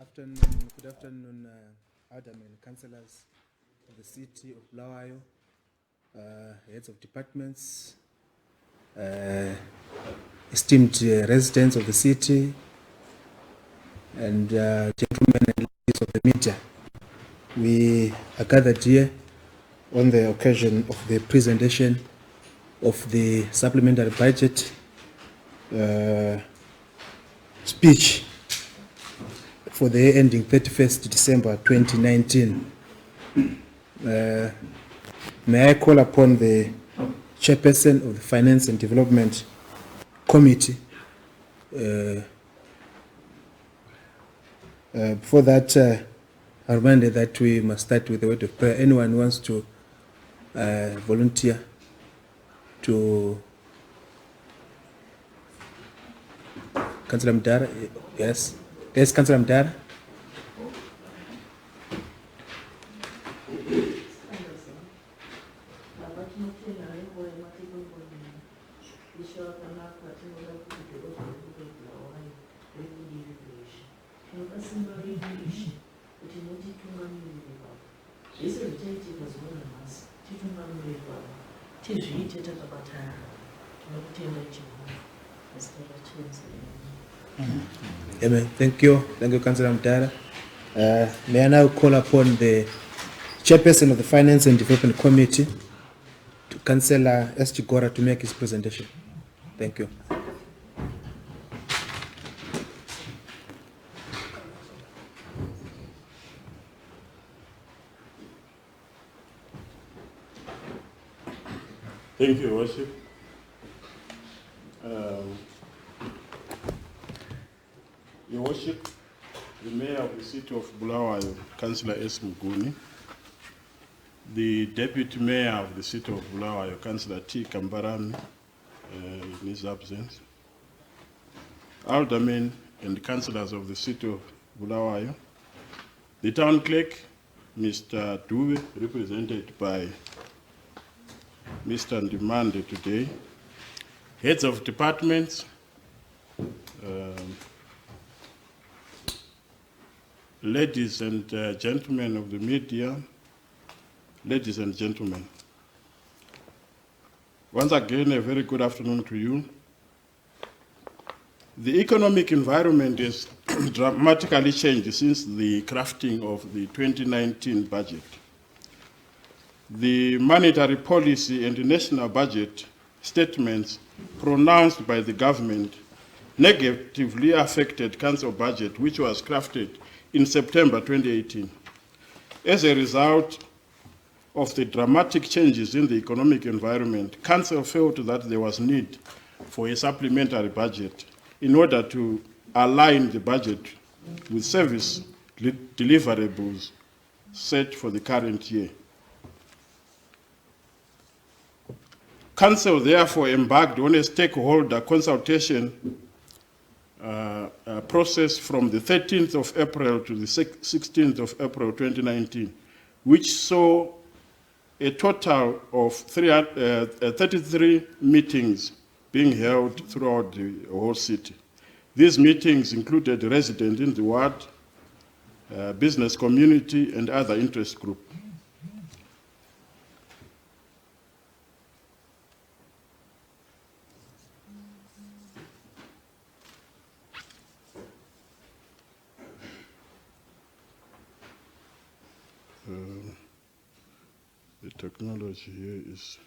Good afternoon, Aldermen, councillors of the city of Bulawayo, heads of departments, esteemed residents of the city, and gentlemen and ladies of the media. We are gathered here on the occasion of the presentation of the supplementary budget speech for the year ending 31st December 2019. May I call upon the chairperson of the Finance and Development Committee. Before that, I reminded that we must start with a word of prayer. Anyone who wants to volunteer to Councillor Mkandla? Yes. Yes, Councillor Mkandla. Amen. Thank you. Thank you, Councillor Mkandla. May I now call upon the chairperson of the Finance and Development Committee, Councillor S. Gora, to make his presentation. Thank you. Thank you, Worship. Your Worship, the Mayor of the City of Bulawayo, Councillor S. Muguni, the Deputy Mayor of the City of Bulawayo, Councillor T. Kambarami, in his absence, Aldermen and Councillors of the City of Bulawayo, the Town Clerk, Mr. Dube, represented by Mr. Ndimande today, heads of departments, ladies and gentlemen of the media, ladies and gentlemen. Once again, a very good afternoon to you. The economic environment has dramatically changed since the crafting of the 2019 budget. The monetary policy and the national budget statements pronounced by the government negatively affected council budget, which was crafted in September 2018. As a result of the dramatic changes in the economic environment, council felt that there was need for a supplementary budget in order to align the budget with service deliverables set for the current year. Council therefore embarked on a stakeholder consultation process from the 13th of April to the 16th of April 2019, which saw a total of 33 meetings being held throughout the whole city. These meetings included residents in the ward, business community, and other interest groups. The technology here is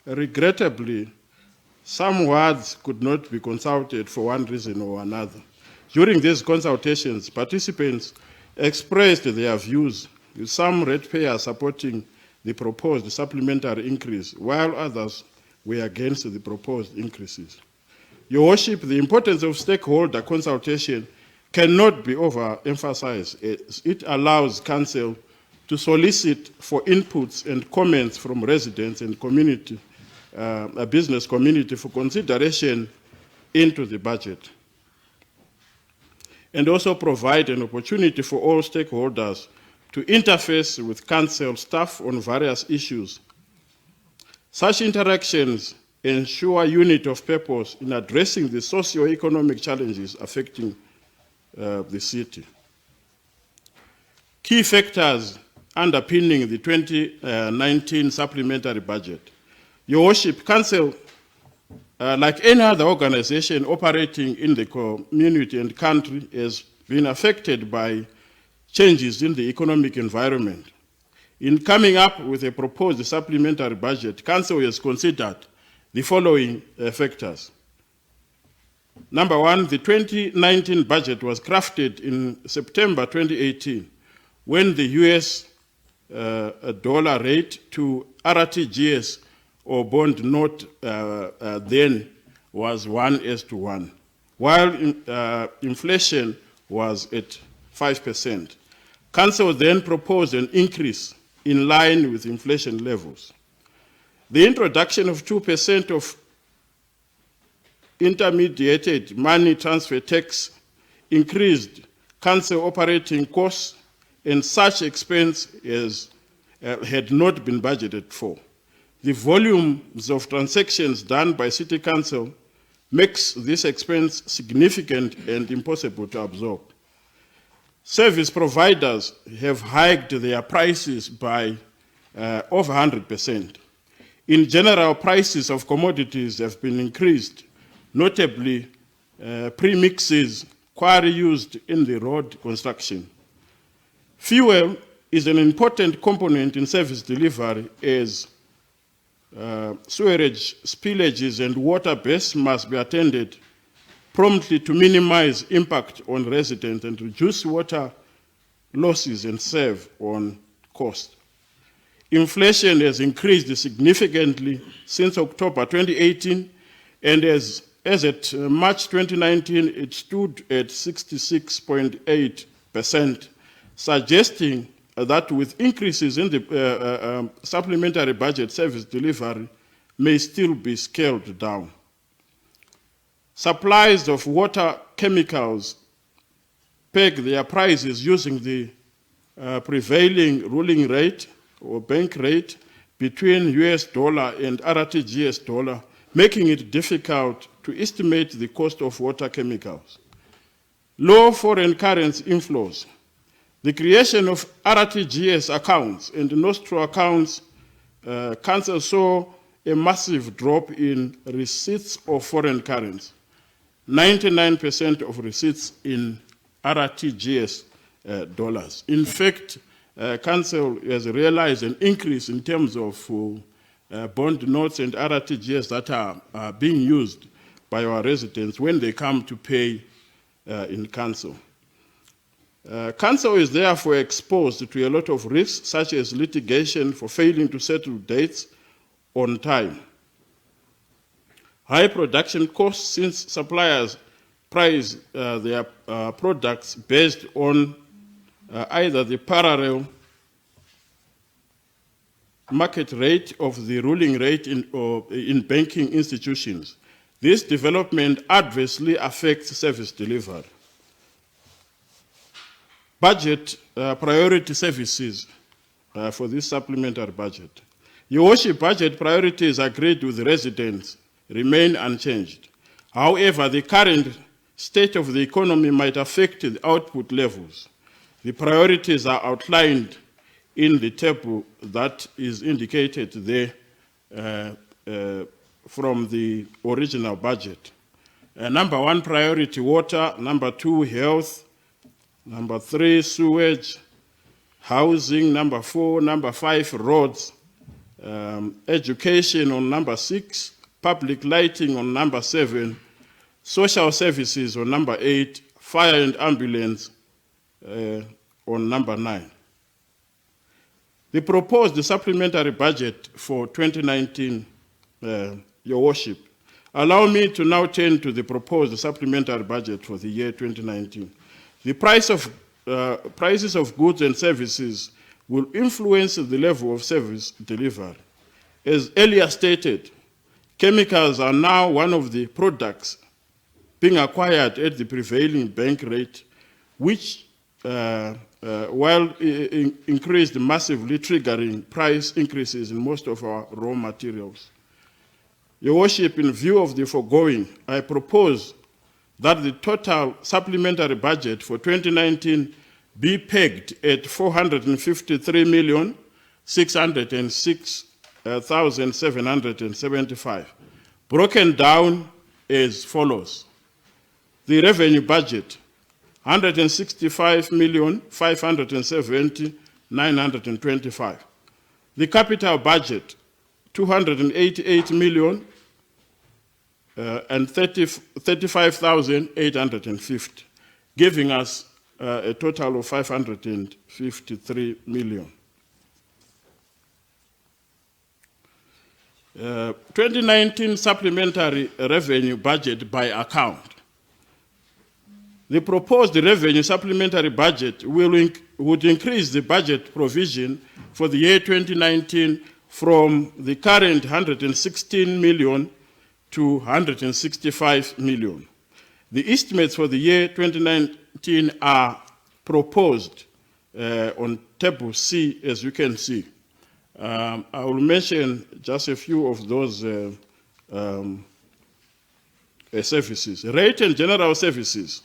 regrettably, some wards could not be consulted for one reason or another. During these consultations, participants expressed their views, with some ratepayers supporting the proposed supplementary increase, while others were against the proposed increases. Your Worship, the importance of stakeholder consultation cannot be overemphasized. It allows Council to solicit for inputs and comments from residents and community, a business community, for consideration into the budget. And also provide an opportunity for all stakeholders to interface with Council staff on various issues, Such interactions ensure unity of purpose in addressing the socio-economic challenges affecting the city. Key factors underpinning the 2019 supplementary budget. Your Worship, Council, like any other organization operating in the community and country, has been affected by changes in the economic environment. In coming up with a proposed supplementary budget, Council has considered the following factors. Number one, the 2019 budget was crafted in September 2018, when the US dollar rate to RTGS or bond note then was 1:1, while inflation was at 5%. Council then proposed an increase in line with inflation levels. The introduction of 2% of intermediated money transfer tax increased Council operating costs, and such expense had not been budgeted for. The volumes of transactions done by City Council makes this expense significant and impossible to absorb. Service providers have hiked their prices by over 100%. In general, prices of commodities have been increased, notably premixes, quarry used in the road construction. Fuel is an important component in service delivery, as sewerage spillages and water base must be attended promptly to minimize impact on residents and reduce water losses and save on cost. Inflation has increased significantly since October 2018, and as at March 2019, it stood at 66.8%, suggesting that with increases in the supplementary budget, service delivery may still be scaled down. Suppliers of water chemicals peg their prices using the prevailing ruling rate or bank rate between US dollar and RTGS dollar, making it difficult to estimate the cost of water chemicals. Low foreign currency inflows. The creation of RTGS accounts and Nostro accounts, Council saw a massive drop in receipts of foreign currency. 99% of receipts in RTGS dollars. In fact, Council has realized an increase in terms of bond notes and RTGS that are being used by our residents when they come to pay in Council. Council is therefore exposed to a lot of risks, such as litigation for failing to settle dates on time. High production costs, since suppliers price their products based on either the parallel market rate of the ruling rate in banking institutions. This development adversely affects service delivery. Budget priority services for this supplementary budget. Your Worship, budget priorities agreed with the residents remain unchanged. However, the current state of the economy might affect the output levels. The priorities are outlined in the table that is indicated there from the original budget. Number one, priority water. Number two, health. Number three, sewage, housing. Number four, number five, roads. Education on number six. Public lighting on number seven. Social services on number eight. Fire and ambulance on number 9. The proposed supplementary budget for 2019, Your Worship. Allow me to now turn to the proposed supplementary budget for the year 2019. The prices of goods and services will influence the level of service delivered. As earlier stated, chemicals are now one of the products being acquired at the prevailing bank rate, which increased massively, triggering price increases in most of our raw materials. Your Worship, in view of the foregoing, I propose that the total supplementary budget for 2019 be pegged at 453,606,775, broken down as follows. The revenue budget, 165,570,925. The capital budget, 288 million and 35,850, giving us a total of 553 million. 2019 supplementary revenue budget by account. The proposed revenue supplementary budget would increase the budget provision for the year 2019 from the current 116 million to 165 million. The estimates for the year 2019 are proposed on table C, as you can see. I will mention just a few of those services. Rate and general services.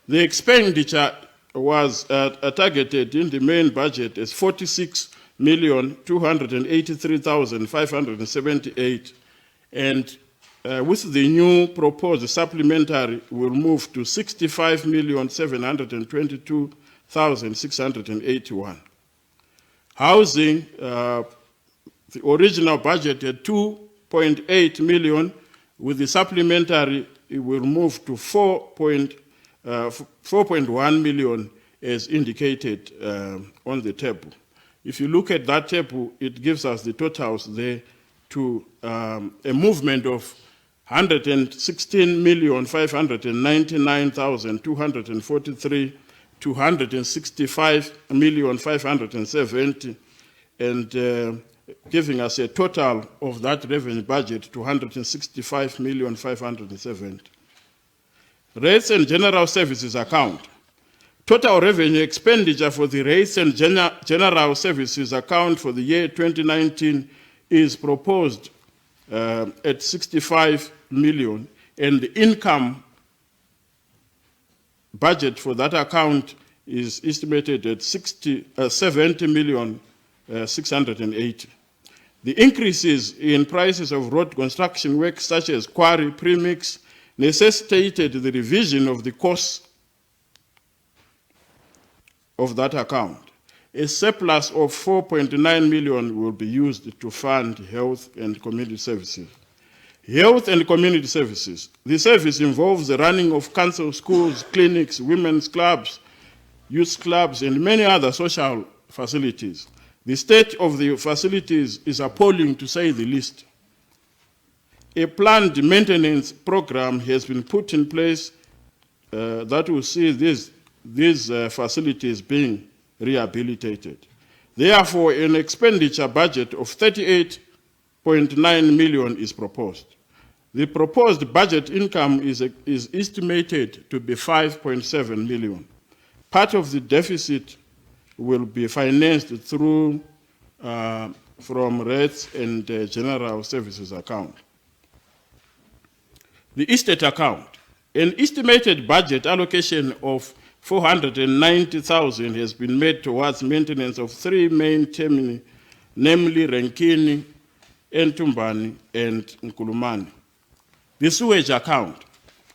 The expenditure was targeted in the main budget as 46,283,578, and with the new proposed supplementary will move to 65,722,681. Housing, the original budget at 2.8 million, with the supplementary it will move to 4.1 million as indicated on the table. If you look at that table, it gives us the totals there to a movement of 116,599,243 to 165,570, and giving us a total of that revenue budget to 165,570. Rates and general services account. Total revenue expenditure for the rates and general services account for the year 2019 is proposed at 65 million, and the income budget for that account is estimated at 70,680,000. The increases in prices of road construction work, such as quarry, premix, necessitated the revision of the costs of that account. A surplus of 4.9 million will be used to fund health and community services. Health and community services. The service involves the running of council schools, clinics, women's clubs, youth clubs, and many other social facilities. The state of the facilities is appalling, to say the least. A planned maintenance program has been put in place that will see these facilities being rehabilitated. Therefore, an expenditure budget of 38.9 million is proposed. The proposed budget income is estimated to be 5.7 million. Part of the deficit will be financed through from rates and general services account. The estate account. An estimated budget allocation of 490,000 has been made towards maintenance of 3 main termini, namely Renkini, Entumbani, and Nkulumani. The sewage account.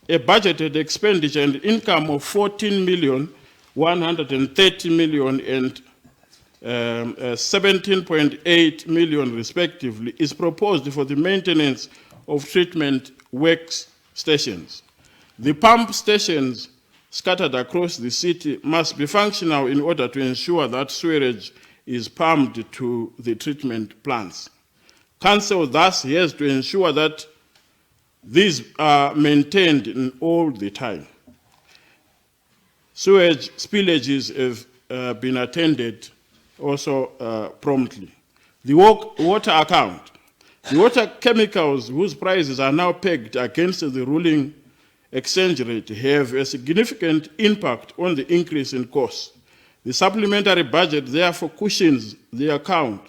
A budgeted expenditure and income of 14 million, 130 million, and 17.8 million respectively is proposed for the maintenance of treatment works stations. The pump stations scattered across the city must be functional in order to ensure that sewerage is pumped to the treatment plants. Council thus has to ensure that these are maintained in all the time. Sewage spillages have been attended also promptly. The water account. The water chemicals whose prices are now pegged against the ruling exchange rate have a significant impact on the increase in costs. The supplementary budget therefore cushions the account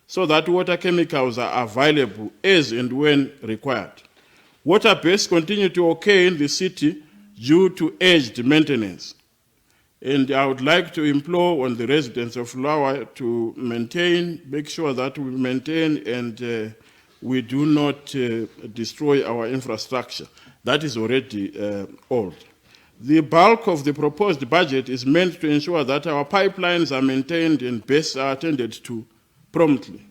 so that water chemicals are available as and when required. Water breaks continue to occur in the city due to aged maintenance. And I would like to implore on the residents of Bulawayo to make sure that we maintain and we do not destroy our infrastructure. That is already old. The bulk of the proposed budget is meant to ensure that our pipelines are maintained and best are attended to promptly.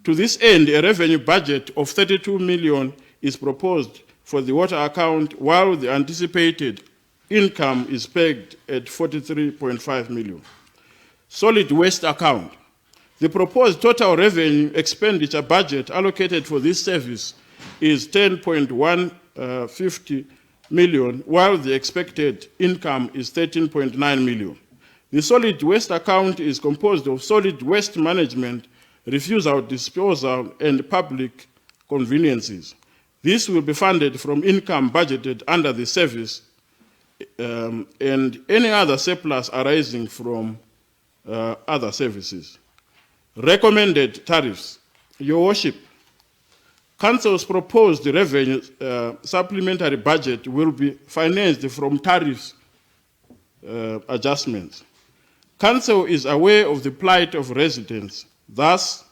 To this end, a revenue budget of 32 million is proposed for the water account, while the anticipated income is pegged at 43.5 million. Solid waste account. The proposed total revenue expenditure budget allocated for this service is 10.150 million, while the expected income is 13.9 million. The solid waste account is composed of solid waste management, refusal disposal, and public conveniences. This will be funded from income budgeted under the service and any other surplus arising from other services. Recommended tariffs. Your Worship, Council's proposed revenue supplementary budget will be financed from tariffs adjustments. Council is aware of the plight of residents. Thus,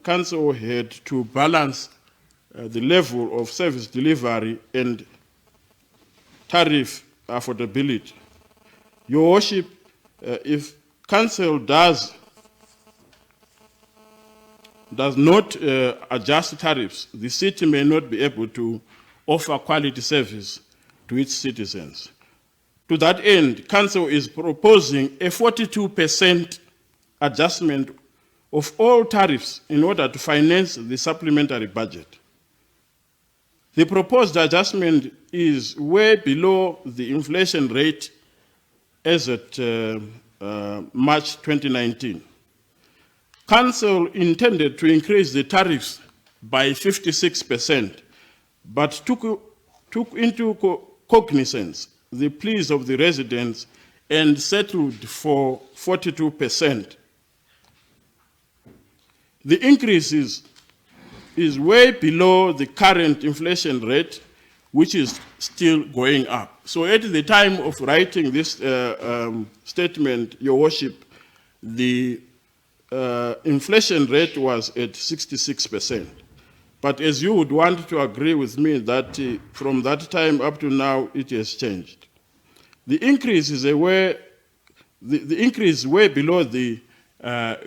Council had to balance the level of service delivery and tariff affordability. Your Worship, if Council does not adjust tariffs, the city may not be able to offer quality service to its citizens. To that end, Council is proposing a 42% adjustment of all tariffs in order to finance the supplementary budget. The proposed adjustment is way below the inflation rate as at March 2019. Council intended to increase the tariffs by 56%, but took into cognizance the pleas of the residents and settled for 42%. The increase is way below the current inflation rate, which is still going up. So at the time of writing this statement, Your Worship, the inflation rate was at 66%. But as you would want to agree with me that from that time up to now, it has changed. The increase is way below the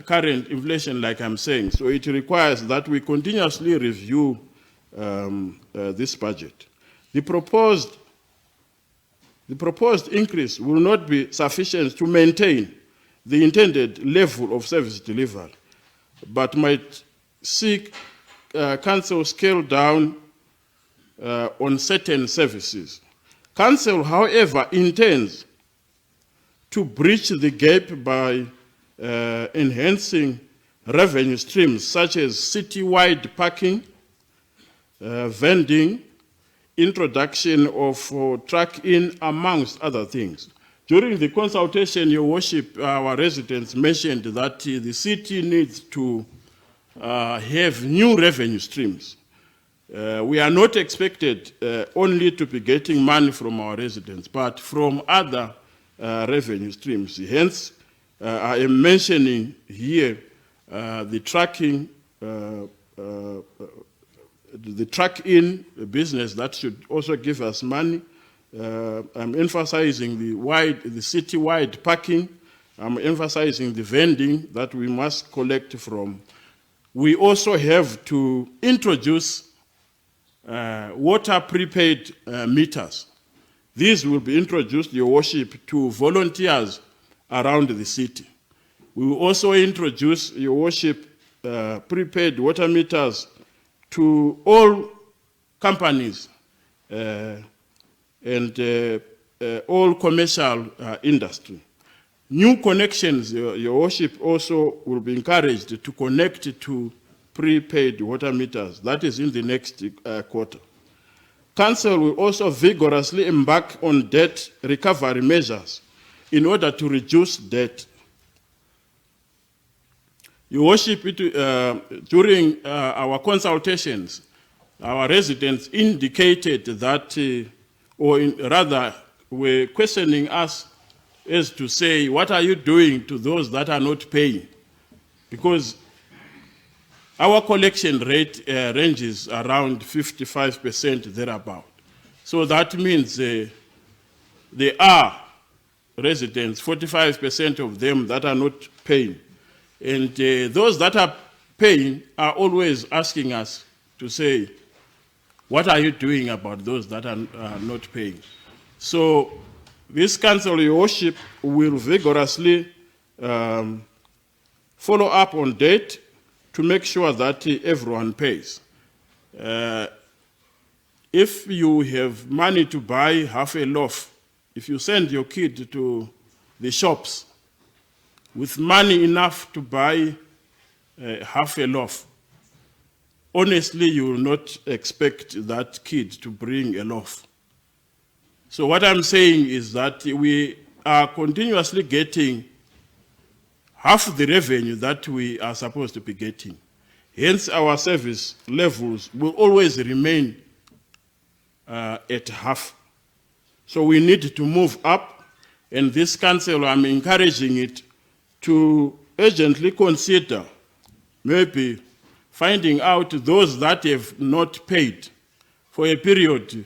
current inflation, like I'm saying. So it requires that we continuously review this budget. The proposed increase will not be sufficient to maintain the intended level of service delivery, but might seek Council scale down on certain services. Council, however, intends to bridge the gap by enhancing revenue streams such as city-wide parking, vending, introduction of track-in, amongst other things. During the consultation, Your Worship, our residents mentioned that the city needs to have new revenue streams. We are not expected only to be getting money from our residents, but from other revenue streams. Hence, I am mentioning here the track-in business that should also give us money. I'm emphasizing the city-wide parking. I'm emphasizing the vending that we must collect from. We also have to introduce water prepaid meters. These will be introduced, Your Worship, to volunteers around the city. We will also introduce, Your Worship, prepaid water meters to all companies and all commercial industry. New connections, Your Worship, also will be encouraged to connect to prepaid water meters. That is in the next quarter. Council will also vigorously embark on debt recovery measures in order to reduce debt. Your Worship, during our consultations, our residents indicated that, rather were questioning us as to say, what are you doing to those that are not paying? Because our collection rate ranges around 55% thereabout. So that means there are residents, 45% of them that are not paying. And those that are paying are always asking us to say, what are you doing about those that are not paying? So this Council, Your Worship, will vigorously follow up on debt to make sure that everyone pays. If you have money to buy half a loaf, if you send your kid to the shops with money enough to buy half a loaf, honestly, you will not expect that kid to bring a loaf. So what I'm saying is that we are continuously getting half the revenue that we are supposed to be getting. Hence, our service levels will always remain at half. So we need to move up, and this Council, I'm encouraging it to urgently consider maybe finding out those that have not paid for a period,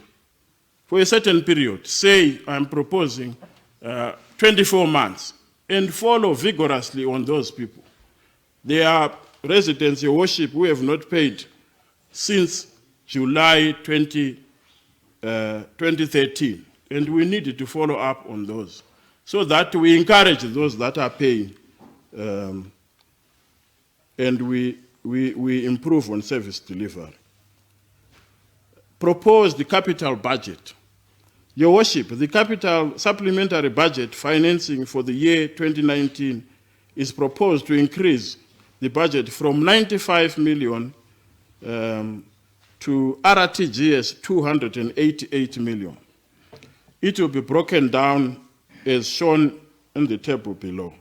for a certain period. Say, I'm proposing 24 months, and follow vigorously on those people. There are residents, Your Worship, who have not paid since July 2013, and we need to follow up on those so that we encourage those that are paying, and we improve on service delivery. Propose the capital budget. Your Worship, the capital supplementary budget financing for the year 2019 is proposed to increase the budget from 95 million to RTGS 288 million. It will be broken down as shown in the table below.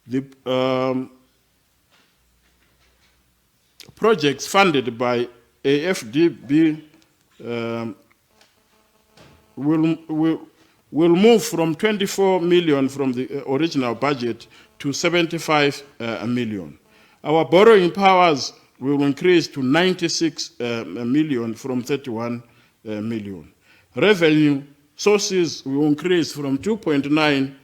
The projects funded by AFDB will move from 24 million from the original budget to 75 million. Our borrowing powers will increase to 96 million from 31 million. Revenue sources will increase from 2.9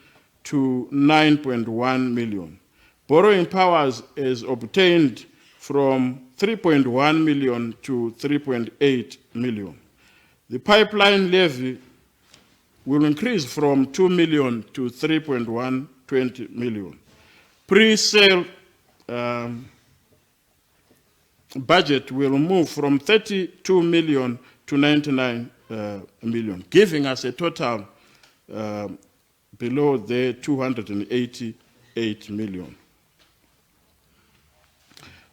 to 9.1 million. Borrowing powers is obtained from 3.1 million to 3.8 million. The pipeline levy will increase from 2 million to 3.120 million. Pre-sale budget will move from 32 million to 99 million, giving us a total below the 288 million.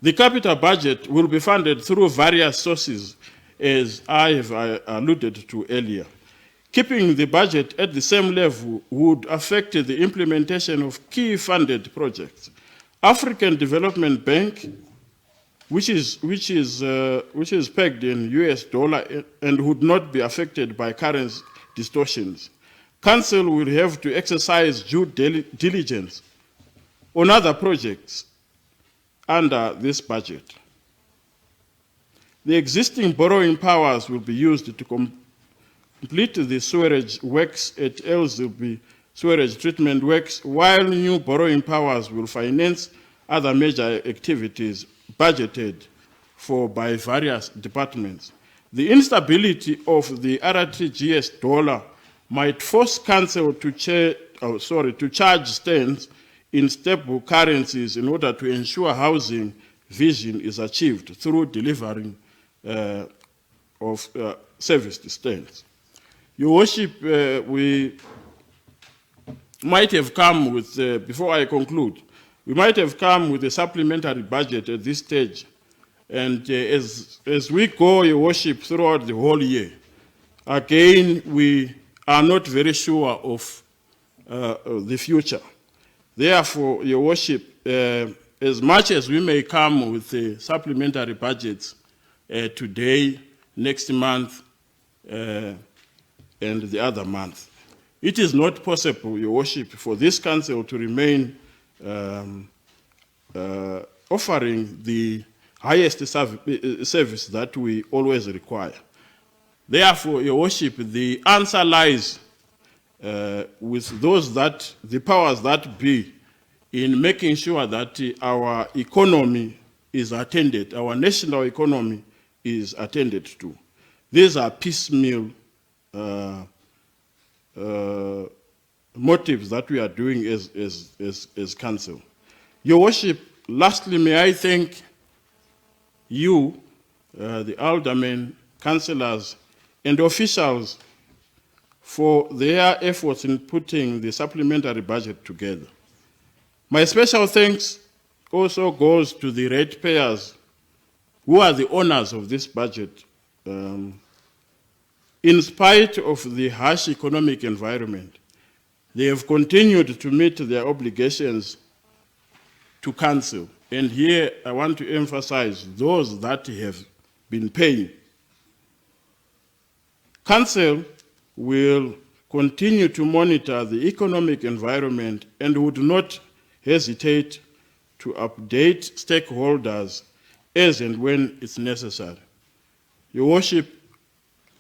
The capital budget will be funded through various sources, as I have alluded to earlier. Keeping the budget at the same level would affect the implementation of key funded projects. African Development Bank, which is pegged in US dollar and would not be affected by currency distortions. Council will have to exercise due diligence on other projects under this budget. The existing borrowing powers will be used to complete the sewerage works at Elzilby Sewerage Treatment Works, while new borrowing powers will finance other major activities budgeted for by various departments. The instability of the RTGS dollar might force Council to charge stands in stable currencies in order to ensure housing vision is achieved through delivering of service stands. Your Worship, we might have come with, before I conclude, we might have come with a supplementary budget at this stage. And as we go, Your Worship, throughout the whole year, again, we are not very sure of the future. Therefore, Your Worship, as much as we may come with the supplementary budgets today, next month, and the other month, it is not possible, Your Worship, for this council to remain offering the highest service that we always require. Therefore, Your Worship, the answer lies with those that, the powers that be, in making sure that our economy is attended, our national economy is attended to. These are piecemeal motives that we are doing as council. Your Worship, lastly, may I thank you, the aldermen, councillors, and officials for their efforts in putting the supplementary budget together. My special thanks also goes to the ratepayers who are the owners of this budget. In spite of the harsh economic environment, they have continued to meet their obligations to council. And here I want to emphasize those that have been paying. Council will continue to monitor the economic environment and would not hesitate to update stakeholders as and when it's necessary. Your Worship,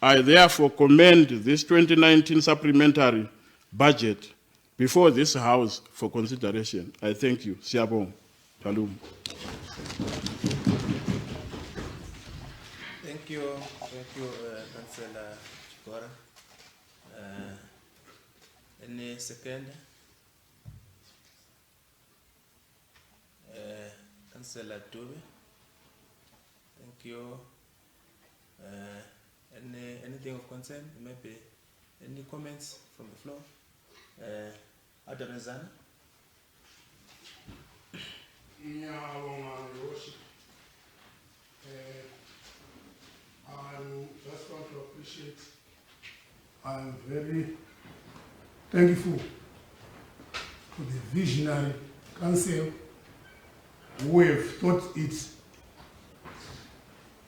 I therefore commend this 2019 supplementary budget before this House for consideration. I thank you. Siyabonga. Talum. Thank you, Councillor Chikora. Any second? Councillor Dube. Thank you. Anything of concern? Maybe any comments from the floor? Adonazana? Your Worship, I just want to appreciate, I'm very thankful to the visionary council who have thought it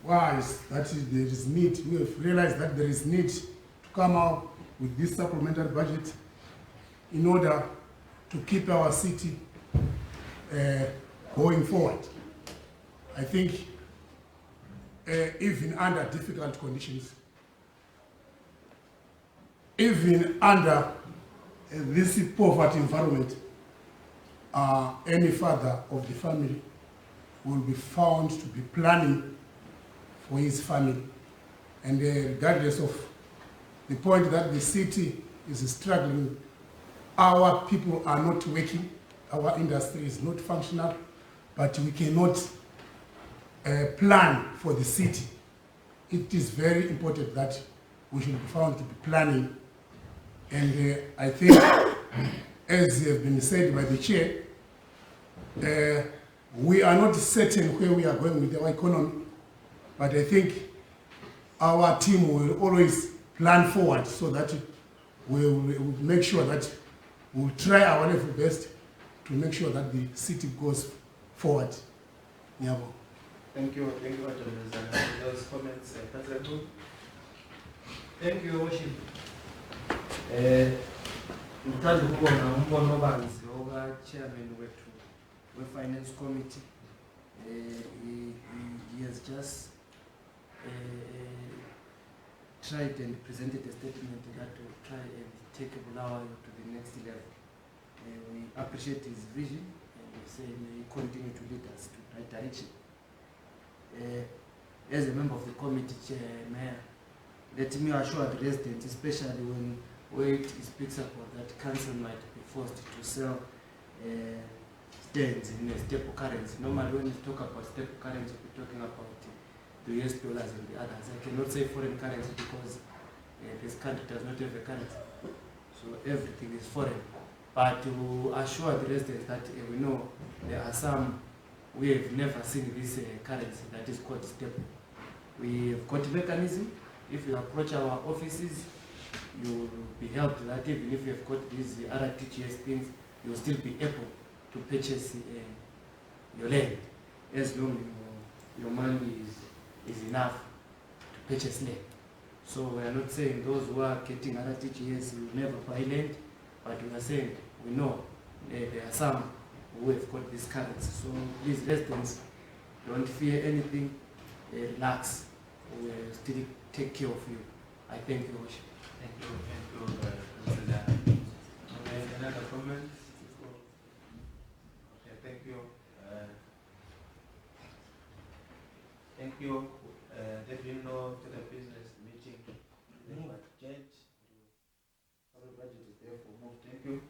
wise that there is need, we have realized that there is need to come out with this supplementary budget in order to keep our city going forward. I think even under difficult conditions, even under this poverty environment, any father of the family will be found to be planning for his family. And regardless of the point that the city is struggling, our people are not working, our industry is not functional, but we cannot plan for the city. It is very important that we should be found to be planning. And I think, as has been said by the chair, we are not certain where we are going with our economy, but I think our team will always plan forward so that we will make sure that we will try our level best to make sure that the city goes forward. Nyabo. Thank you, Adonazana, for those comments. Councillor Dube? Thank you, Your Worship. Ngithanda ukubonga umbono obanzi chairman we finance committee. He has just tried and presented a statement that will try and take Bulawayo to the next level. We appreciate his vision and we say may he continue to lead us to the right direction. As a member of the committee, Chair, Mayor, let me assure the residents, especially when it speaks about that council might be forced to sell stands in a staple currency. Normally when you talk about staple currency, we're talking about the US dollars and the others. I cannot say foreign currency because this country does not have a currency. So everything is foreign. But to assure the residents that we know there are some, we have never seen this currency that is called staple. We have got a mechanism if you approach our offices, you will be helped that even if you have got these other TGS things, you will still be able to purchase your land, as long as your money is enough to purchase land. So we are not saying those who are getting other TGS will never buy land, but we are saying we know there are some who have got this currency. So please, residents, don't fear anything, relax, we will still take care of you. I thank you, Worship. Thank you, Mr. Another comment? Okay, thank you. Thank you. Let me know to the business meeting. Budget. Our budget is there for more. Thank you.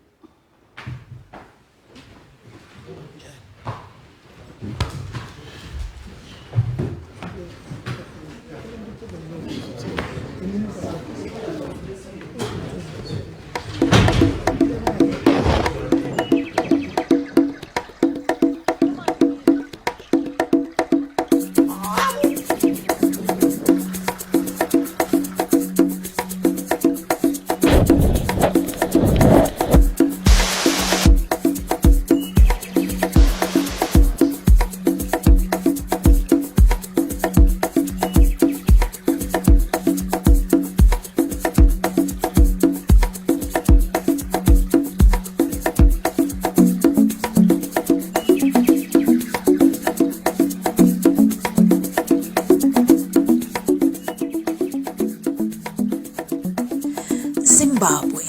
Zimbabwe,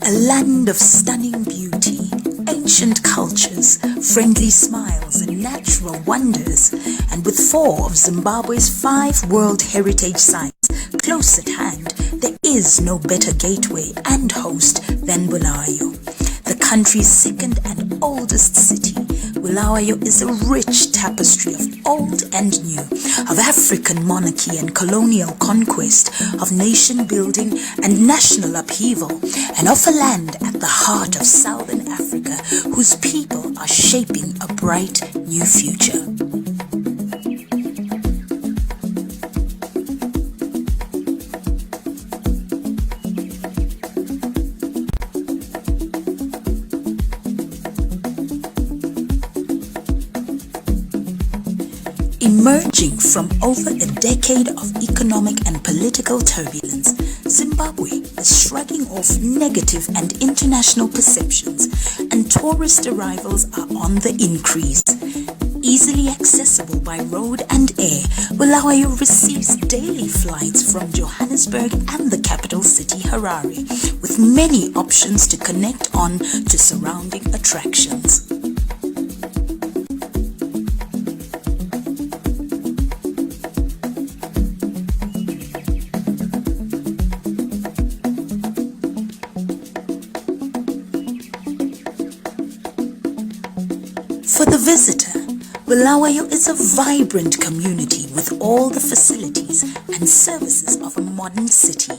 a land of stunning beauty, ancient cultures, friendly smiles and natural wonders, and with 4 of Zimbabwe's 5 World Heritage Sites close at hand, there is no better gateway and host than Bulawayo. The country's second and oldest city, Bulawayo is a rich tapestry of old and new, of African monarchy and colonial conquest, of nation building and national upheaval, and of a land at the heart of Southern Africa whose people are shaping a bright new future. Emerging from over a decade of economic and political turbulence, Zimbabwe is shrugging off negative and international perceptions, and tourist arrivals are on the increase. Easily accessible by road and air, Bulawayo receives daily flights from Johannesburg and the capital city Harare, with many options to connect on to surrounding attractions. For the visitor, Bulawayo is a vibrant community with all the facilities and services of a modern city,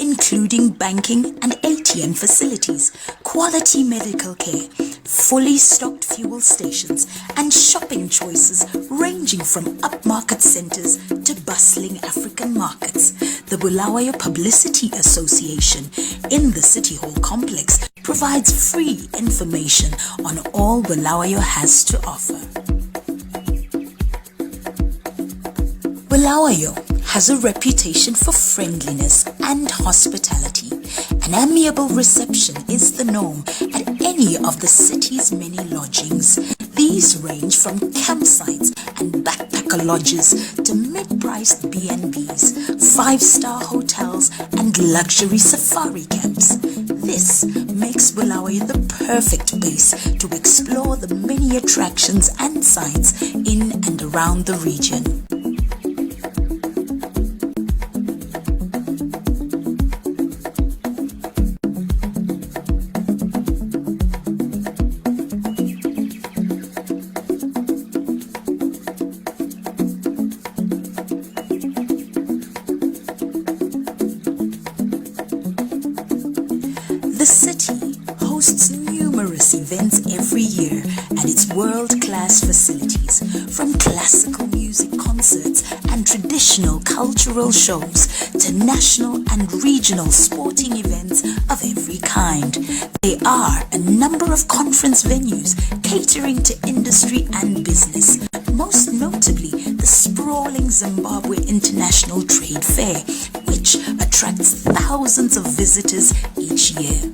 including banking and ATM facilities, quality medical care, fully stocked fuel stations, and shopping choices ranging from upmarket centers to bustling African markets. The Bulawayo Publicity Association in the City Hall complex provides free information on all Bulawayo has to offer. Bulawayo has a reputation for friendliness and hospitality. An amiable reception is the norm at any of the city's many lodgings. These range from campsites and backpacker lodges to mid-priced B&Bs, 5-star hotels and luxury safari camps. This makes Bulawayo the perfect base to explore the many attractions and sites in and around the region. The city hosts numerous events every year at its world-class facilities, from classical music concerts and traditional traditional cultural shows to national and regional sporting events of every kind. There are a number of conference venues catering to industry and business, most notably the sprawling Zimbabwe International Trade Fair, which attracts thousands of visitors each year.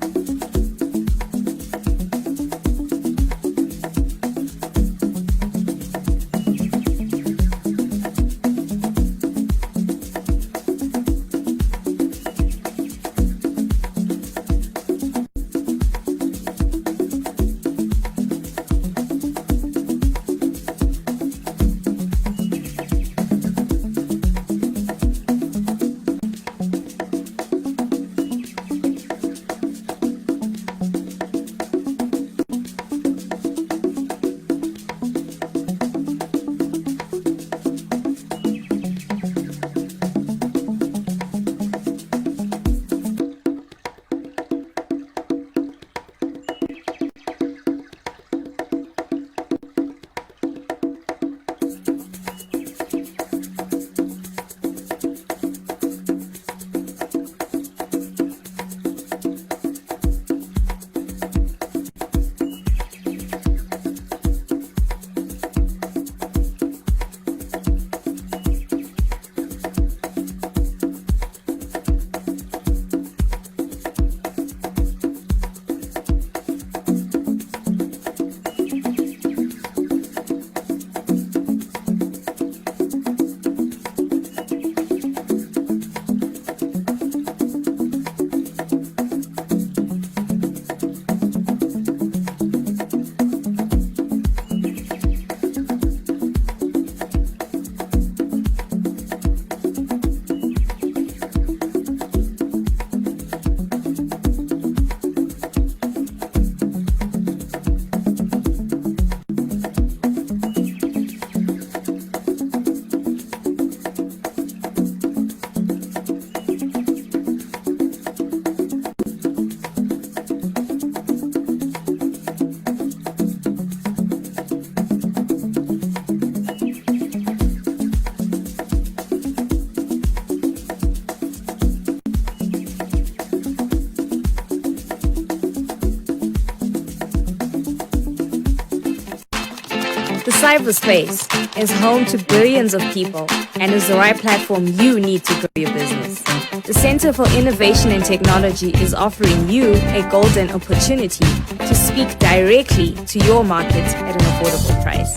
Cyberspace is home to billions of people and is the right platform you need to grow your business. The Center for Innovation and Technology is offering you a golden opportunity to speak directly to your market at an affordable price.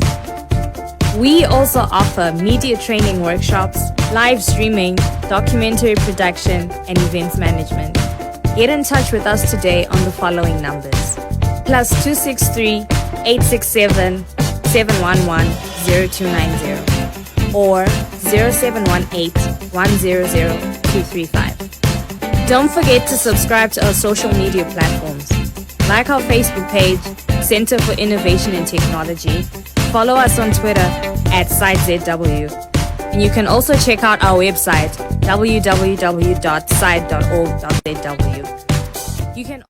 We also offer media training workshops, live streaming, documentary production, and events management. Get in touch with us today on the following numbers: +263 867 711-0290 or 0718-100-235. Don't forget to subscribe to our social media platforms. Like our Facebook page, Center for Innovation and Technology. Follow us on Twitter @SiteZW. And you can also check out our website, www.site.org.zw. You can